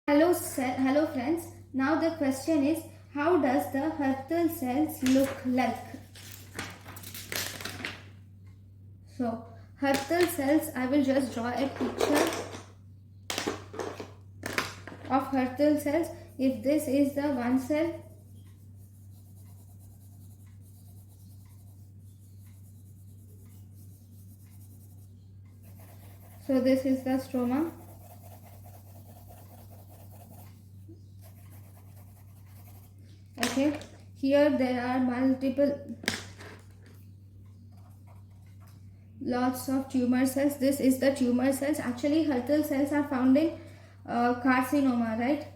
Hello friends. Now the question is, how does the Hurtle cells look like? So Hurtle cells, I will just draw a picture of Hurtle cells. If this is the one cell, so this is the stroma. Okay, here there are lots of tumor cells. This is the tumor cells. Actually, Hurtle cells are found in carcinoma, right?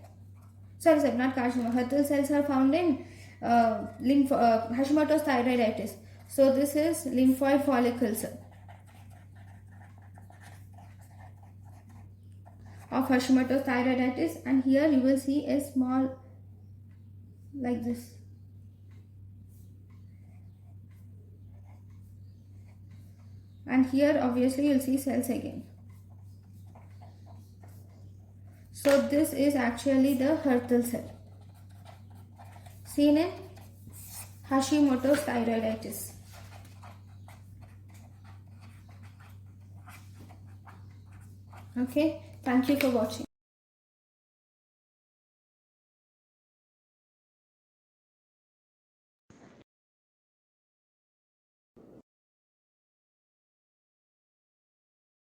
Sorry, not carcinoma. Hurtle cells are found in Hashimoto's thyroiditis. So this is lymphoid follicles of Hashimoto's thyroiditis, and here you will see a small like this. And here obviously you'll see cells again. So this is actually the Hurtle cell seen in Hashimoto's thyroiditis. Okay, thank you for watching.